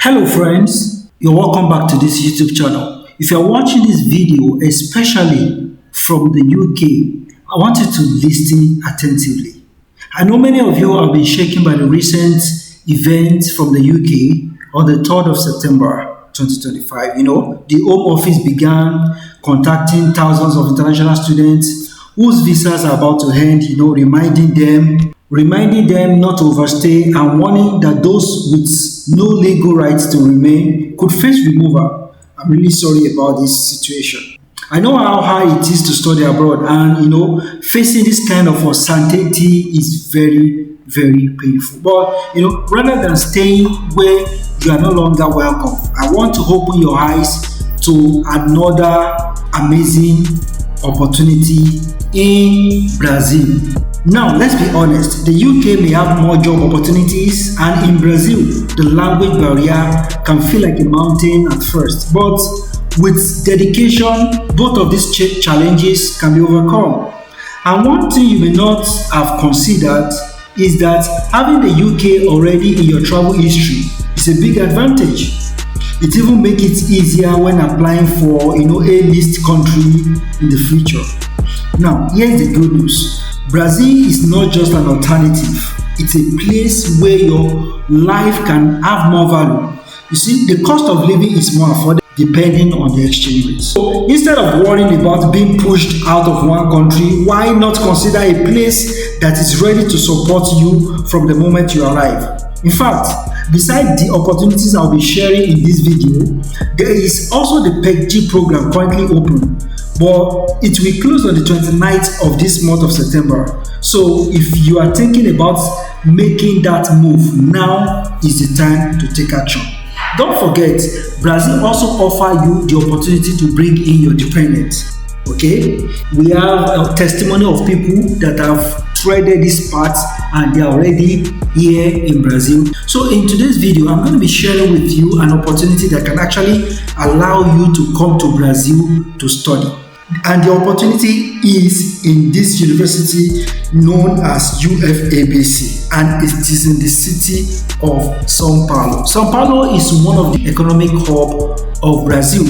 Hello friends, you're welcome back to this YouTube channel. If you're watching this video, especially from the UK, I want you to listen attentively. I know many of you have been shaken by the recent events from the UK on the 3rd of September 2025. The Home Office began contacting thousands of international students whose visas are about to end, reminding them not to overstay and warning that those with no legal rights to remain could face removal. I'm really sorry about this situation. I know how hard it is to study abroad, and facing this kind of uncertainty is very, very painful. But rather than staying where you are no longer welcome, I want to open your eyes to another amazing opportunity in Brazil. Now, let's be honest, the UK may have more job opportunities, and in Brazil, the language barrier can feel like a mountain at first. But with dedication, both of these challenges can be overcome. And one thing you may not have considered is that having the UK already in your travel history is a big advantage. It even makes it easier when applying for a list country in the future. Now, here's the good news. Brazil is not just an alternative, it's a place where your life can have more value. You see, the cost of living is more affordable depending on the exchange rate. So instead of worrying about being pushed out of one country, why not consider a place that is ready to support you from the moment you arrive? In fact, besides the opportunities I'll be sharing in this video, there is also the PEC-G program currently open. But it will close on the 29th of this month of September. So if you are thinking about making that move, now is the time to take action. Don't forget, Brazil also offers you the opportunity to bring in your dependents. Okay? We have a testimony of people that have treaded this path and they are already here in Brazil. So in today's video, I'm going to be sharing with you an opportunity that can actually allow you to come to Brazil to study. And the opportunity is in this university known as UFABC, and it is in the city of São Paulo. São Paulo is one of the economic hub of Brazil,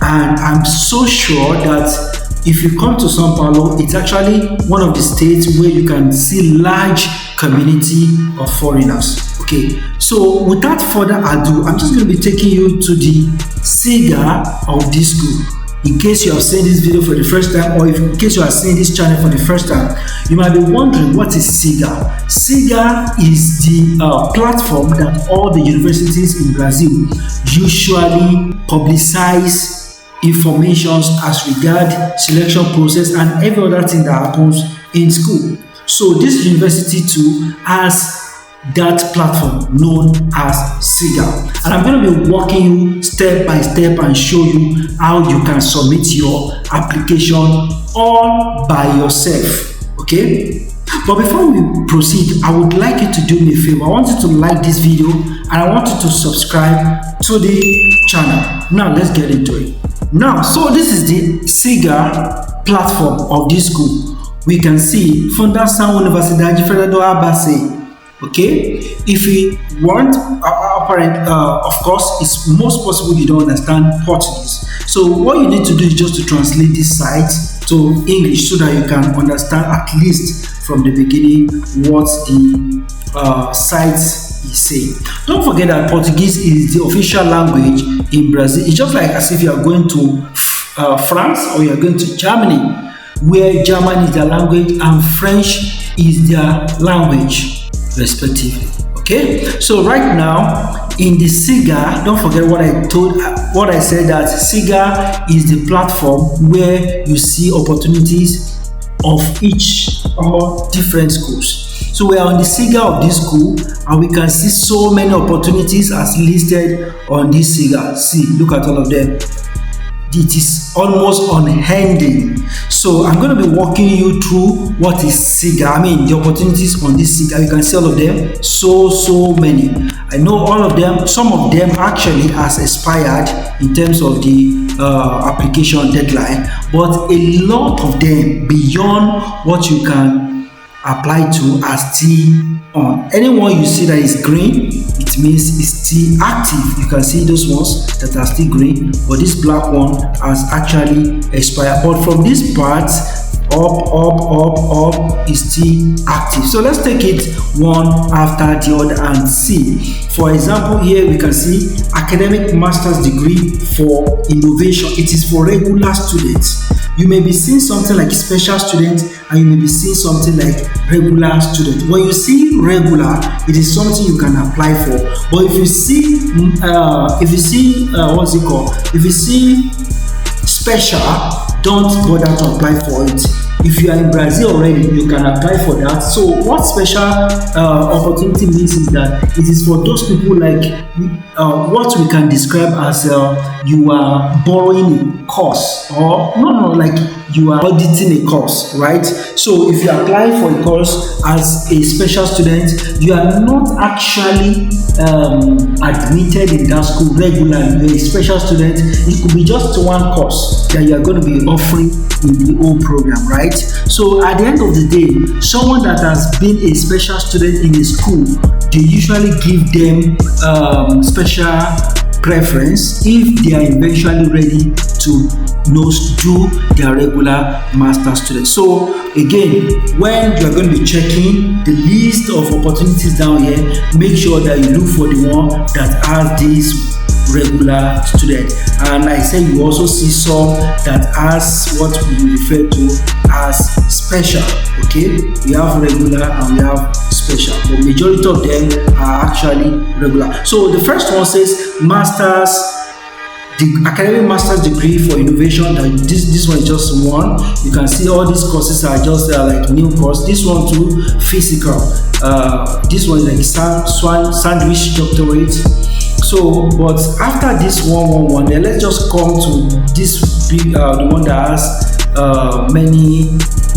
and I'm so sure that if you come to São Paulo, it's actually one of the states where you can see large community of foreigners. Okay, so without further ado, I'm just going to be taking you to the SIGAA of this school. In case you have seen this video for the first time, or in case you are seeing this channel for the first time, you might be wondering, what is SIGAA? SIGAA is the platform that all the universities in Brazil usually publicize information as regard selection process and every other thing that happens in school. So this university too has that platform known as SIGAA, and I'm going to be walking you step by step and show you how you can submit your application all by yourself. Okay, but before we proceed, I would like you to do me a favor. I want you to like this video and I want you to subscribe to the channel. Now let's get into it. Now, so this is the SIGAA platform of this school. We can see Fundação Universidade Federal ABC. Okay, if we want of course, it's most possible you don't understand Portuguese. So what you need to do is just to translate this site to English so that you can understand at least from the beginning what the site is saying. Don't forget that Portuguese is the official language in Brazil. It's just like as if you are going to France or you are going to Germany, where German is their language and French is their language respectively. Okay, so right now in the SIGAA, don't forget what I said, that SIGAA is the platform where you see opportunities of each or different schools. So we are on the SIGAA of this school and we can see so many opportunities as listed on this SIGAA. See, look at all of them. It is almost unending. So I'm going to be walking you through what is SIGAA. I mean, the opportunities on this SIGAA. You can see all of them. So many. I know all of them. Some of them actually has expired in terms of the application deadline, but a lot of them beyond what you can apply to are still on. Anyone you see that is green, it means it's still active. You can see those ones that are still green, but this black one has actually expired. But from this part, up is still active. So let's take it one after the other and see. For example, here we can see academic master's degree for innovation. It is for regular students. You may be seeing something like special student, and you may be seeing something like regular student. When you see regular, it is something you can apply for. But if you see what's it called? If you see special, don't bother to apply for it. If you are in Brazil already, you can apply for that. So what special opportunity means is that it is for those people like what we can describe as you are borrowing a course, or like you are auditing a course, right? So if you apply for a course as a special student, you are not actually admitted in that school regularly. You're a special student. It could be just one course that you are going to be offering in the whole program, right? So at the end of the day, someone that has been a special student in a school, they usually give them special preference if they are eventually ready to do their regular master student. So again, when you are going to be checking the list of opportunities down here, make sure that you look for the one that has this regular student. And I say you also see some that has what we refer to as special. Okay, we have regular and we have special, but majority of them are actually regular. So the first one says the academic master's degree for innovation. This one is just one. You can see all these courses are just like new course. This one too, physical. This one is like sandwich doctorate. So, but after this 111, then let's just come to this big, the one that has many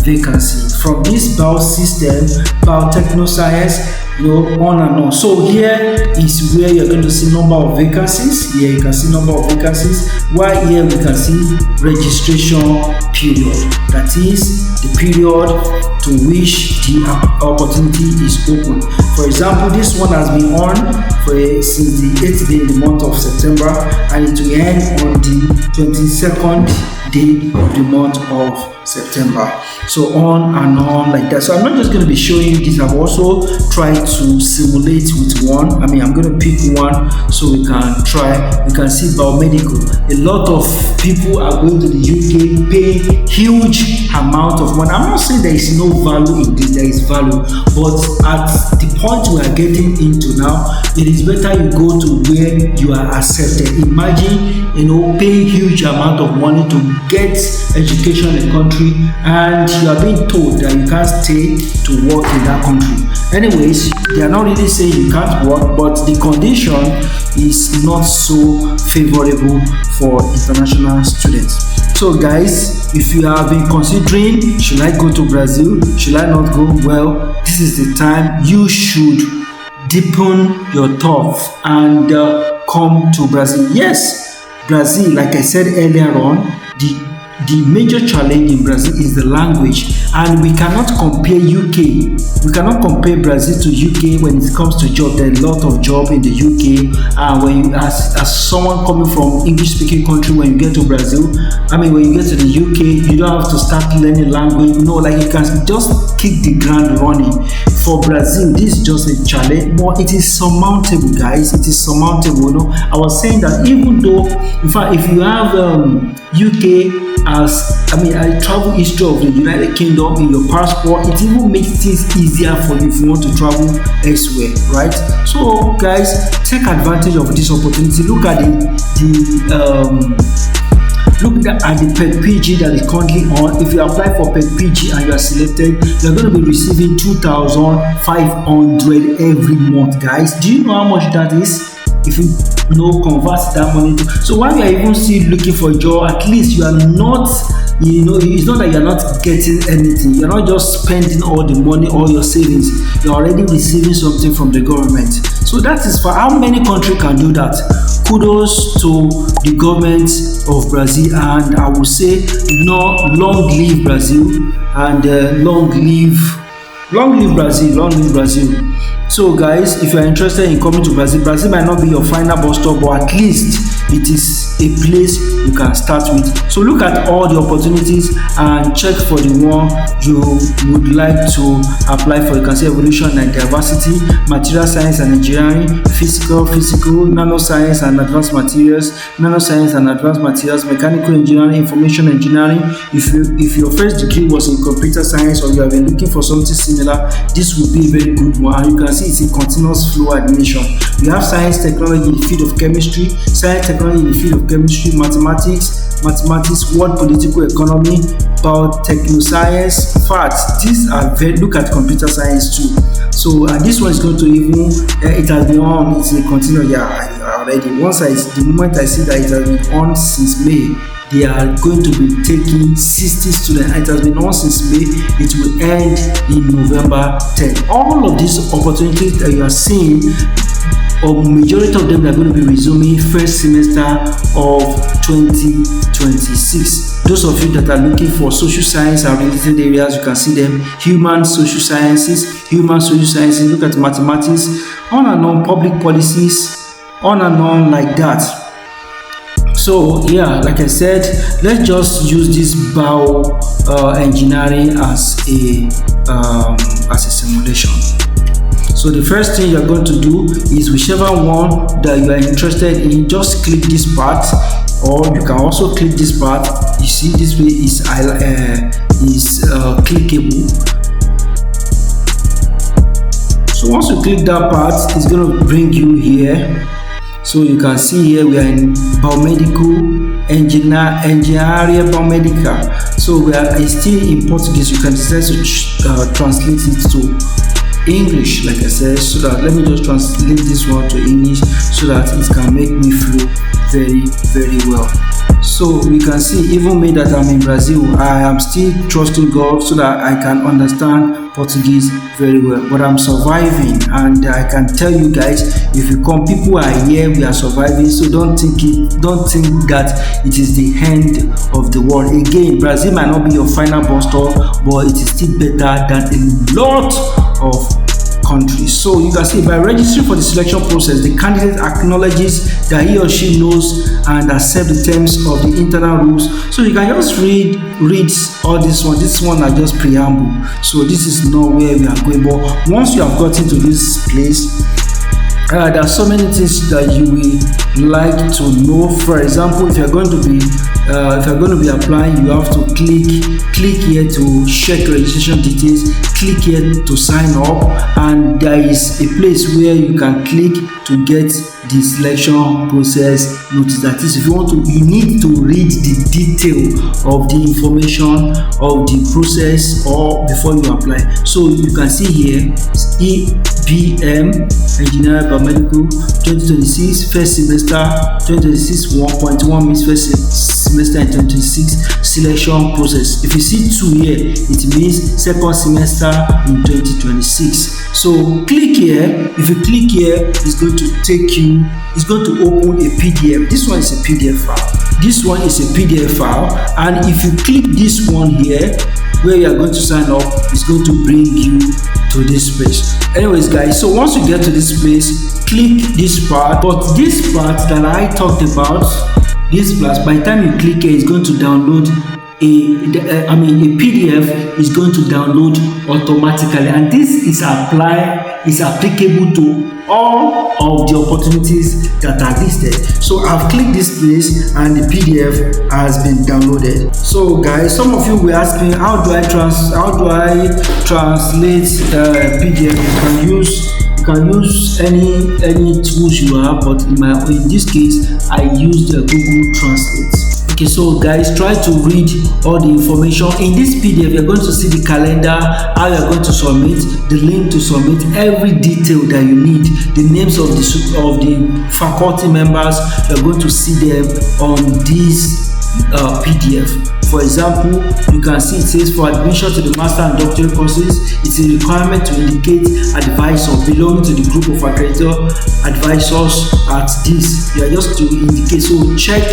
vacancies. From this biosystem, biotechnoscience, on and on. So here is where you're going to see number of vacancies. Here you can see number of vacancies. While here we can see registration period. That is the period to which the opportunity is open. For example, this one has been on since the 8th day in the month of September, and it will end on the 22nd day of the month of September. So on and on like that. So I'm not just going to be showing you this. I've also tried to simulate with one. I'm going to pick one so we can try. You can see biomedical. A lot of people are going to the UK, pay huge amount of money. I'm not saying there is no value in this. There is value, but at the point we are getting into now, it is better you go to where you are accepted. Imagine, paying huge amount of money to get education in a country, and you are being told that you can't stay to work in that country. Anyways, they are not really saying you can't work, but the condition is not so favorable for international students. So guys, if you have been considering, should I go to Brazil, should I not go? Well, this is the time you should deepen your thoughts and come to Brazil. Yes, Brazil, like I said earlier on, the major challenge in Brazil is the language, and we cannot compare UK. We cannot compare Brazil to UK when it comes to job. There are a lot of job in the UK, and when you, as someone coming from English-speaking country, when you get to Brazil, when you get to the UK, you don't have to start learning language. You can just kick the ground running. For Brazil, this is just a challenge, but it is surmountable, guys. It is surmountable. I was saying that even though, in fact, if you have UK a travel history of the United Kingdom in your passport, it even makes things easier for you if you want to travel elsewhere, right? So guys, take advantage of this opportunity. Look at the PEC-PG that is currently on. If you apply for PEC-PG and you are selected, you're going to be receiving 2,500 every month, guys. Do you know how much that is? If you convert that money to, so while you are even still looking for a job, at least you are not, it's not that you're not getting anything. You're not just spending all the money, all your savings. You're already receiving something from the government. So that is for how many countries can do that. Kudos to the government of Brazil, and I will say, long live Brazil, and long live Long live Brazil, long live Brazil. So guys, if you are interested in coming to Brazil, Brazil might not be your final bus stop, but at least it is a place you can start with. So look at all the opportunities and check for the one you would like to apply for. You can see evolution and diversity, material science and engineering, physical, nanoscience and advanced materials, mechanical engineering, information engineering. If your first degree was in computer science or you have been looking for something similar, this would be a very good one. And you can see it's a continuous flow admission. We have science technology in the field of chemistry, mathematics, world political economy, biotechnoscience. In fact, these are look at computer science too. So this one is going to even it has been on. It's a continuous already. The moment I see that it has been on since May, they are going to be taking 60 students. It has been on since May. It will end in November 10. All of these opportunities that you are seeing, or majority of them are going to be resuming first semester of 2026. Those of you that are looking for social science and related areas, you can see them. Human social sciences, look at mathematics, on and on, public policies, on and on like that. So yeah, like I said, let's just use this bio engineering as a simulation. So the first thing you're going to do is whichever one that you are interested in, just click this part, or you can also click this part. You see this way is clickable. So once you click that part, it's going to bring you here. So you can see here we are in biomedical engineering biomedical. So we are still in Portuguese. You can decide to translate it to English, like I said, so that let me just translate this one to English so that it can make me flow very, very well. So we can see, even me that I'm in Brazil, I am still trusting God so that I can understand Portuguese very well. But I'm surviving, and I can tell you guys, if you come, people are here, we are surviving. So don't think that it is the end of the world. Again, Brazil might not be your final bus stop, but it is still better than a lot of countries. So you can see, by registering for the selection process, the candidate acknowledges that he or she knows and accept the terms of the internal rules. So you can just read all this one. This one are just preamble. So this is not where we are going. But once you have gotten to this place, there are so many things that you will like to know. For example, if you're going to be applying, you have to click here to check registration details, click here to sign up, and there is a place where you can click to get the selection process notice. That is, if you want to, you need to read the detail of the information of the process or before you apply. So you can see here EBM Engineering Biomedical 2026 first semester 2026 1.1 means first semester in 2026 selection process. If you see 2 here, it means second semester in 2026. So click here. If you click here, it's going to take you, it's going to open a PDF. This one is a PDF file. This one is a PDF file, and if you click this one here where you are going to sign up, it's going to bring you to this page. Anyways guys, so once you get to this place, click this part. But this part that I talked about, this plus, by the time you click here, it's going to download a PDF is going to download automatically, and this is applicable to all of the opportunities that are listed. So I've clicked this place and the PDF has been downloaded. So guys, some of you were asking, how do I translate PDF? You can use any tools you have, but in this case I used Google Translate. Okay, so guys, try to read all the information in this PDF. You're going to see the calendar, how you're going to submit, the link to submit, every detail that you need, the names of the faculty members. You're going to see them on this PDF. For example, you can see it says, for admission to the master and doctorate courses, it's a requirement to indicate advisor belonging to the group of accredited advisors at this. You are just to indicate. So check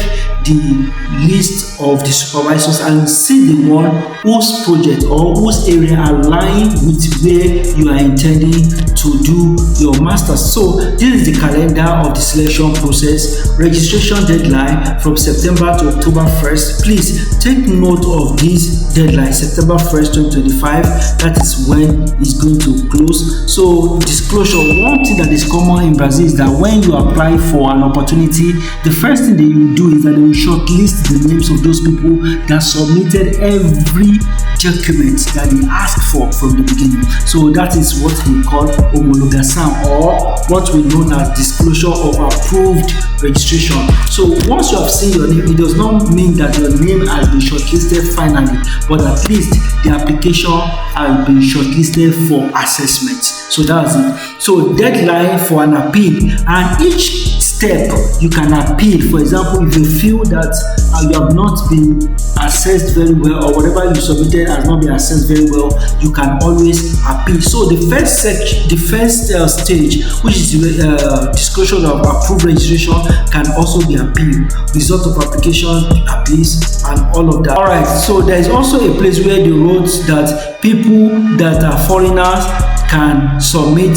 the list of the supervisors and see the one whose project or whose area align with where you are intending to do your master's. So this is the calendar of the selection process. Registration deadline from September to October 1st. Please take note of this deadline, September 1st, 2025. That is when it's going to close. So disclosure, one thing that is common in Brazil is that when you apply for an opportunity, the first thing that you do is that they will shortlist the names of those people that submitted every document that they asked for from the beginning. So that is what we call homologação, or what we know as disclosure of approved registration. So once you have seen your name, it does not mean that your name has been shortlisted finally, but at least the application has been shortlisted for assessment. So that's it. So deadline for an appeal, and each step you can appeal. For example, if you feel that you have not been assessed very well, or whatever you submitted has not been assessed very well, you can always appeal. So the first stage, which is disclosure of approved registration, can also be appealed. Result of application, appeals, and all of that. All right. So there is also a place where they wrote that people that are foreigners can submit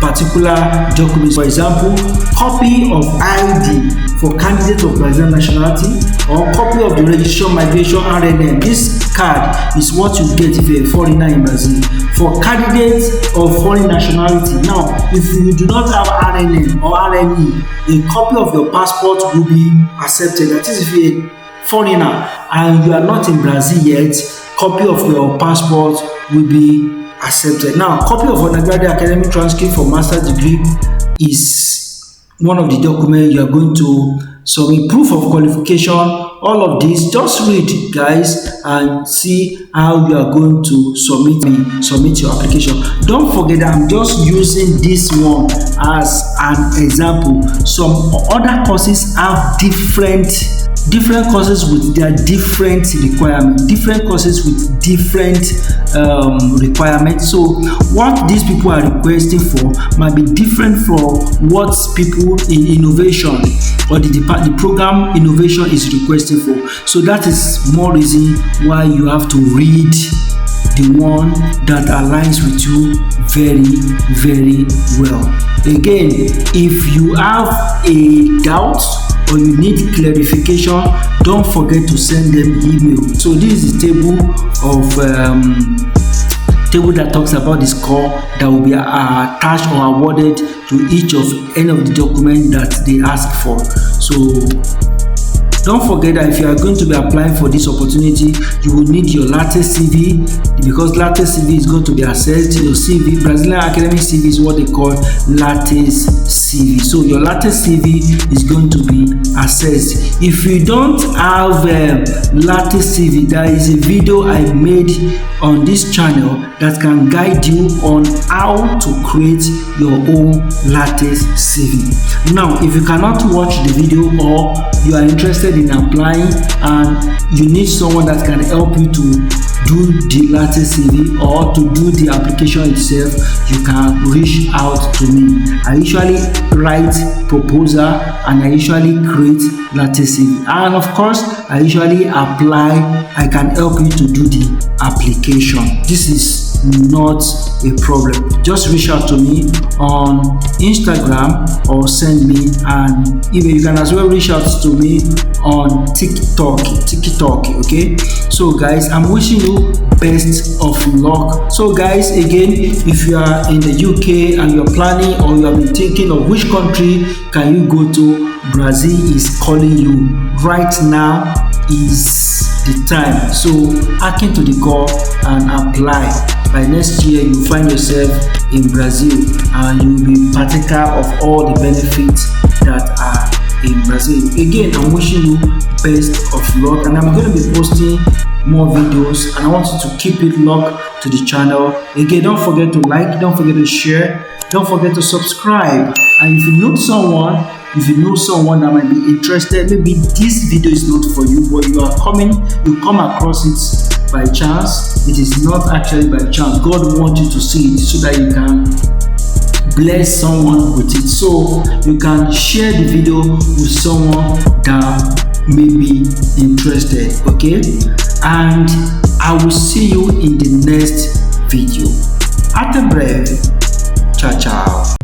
particular documents. For example, copy of ID for candidates of Brazilian nationality, or copy of the registration migration RNN. This card is what you get if you're a foreigner in Brazil. For candidates of foreign nationality, now if you do not have RNN or RNE, a copy of your passport will be accepted. That is, if you're a foreigner and you are not in Brazil yet, copy of your passport will be accepted. Now, copy of undergraduate academic transcript for master's degree is one of the documents you are going to submit. Proof of qualification, all of this, just read, guys, and see how you are going to submit your application. Don't forget that I'm just using this one as an example. Some other courses have different courses with their different requirements, different courses with different requirements. So what these people are requesting for might be different from what people in innovation or the program innovation is requesting for. So that is more reason why you have to read the one that aligns with you very, very well. Again, if you have a doubt or you need clarification, don't forget to send them email. So this is a table that talks about the score that will be attached or awarded to each of any of the documents that they ask for. So don't forget that if you are going to be applying for this opportunity, you will need your latest CV, because latest CV is going to be assessed. Your CV, Brazilian academic CV, is what they call latest CV. So your latest CV is going to be assessed. If you don't have latest CV, there is a video I made on this channel that can guide you on how to create your own latest CV. Now, if you cannot watch the video, or you are interested in applying and you need someone that can help you to do the latest CV or to do the application itself, you can reach out to me. I usually write proposal and I usually create latest CV, and of course I usually apply. I can help you to do the application. This is not a problem. Just reach out to me on Instagram or send me an email. You can as well reach out to me on TikTok. Okay, so guys, I'm wishing you best of luck. So guys, again, if you are in the UK and you're planning, or you have been thinking of which country can you go to, Brazil is calling you right now. Is the time. So hack into the call and apply. By next year, you find yourself in Brazil and you'll be partaker of all the benefits that are in Brazil. Again, I'm wishing you best of luck, and I'm going to be posting more videos, and I want you to keep it locked to the channel. Again, don't forget to like, don't forget to share, don't forget to subscribe. And if you know someone that might be interested, maybe this video is not for you, but you come across it by chance. It is not actually by chance. God wants you to see it so that you can bless someone with it. So you can share the video with someone that may be interested. Okay, and I will see you in the next video. At a breve, ciao ciao.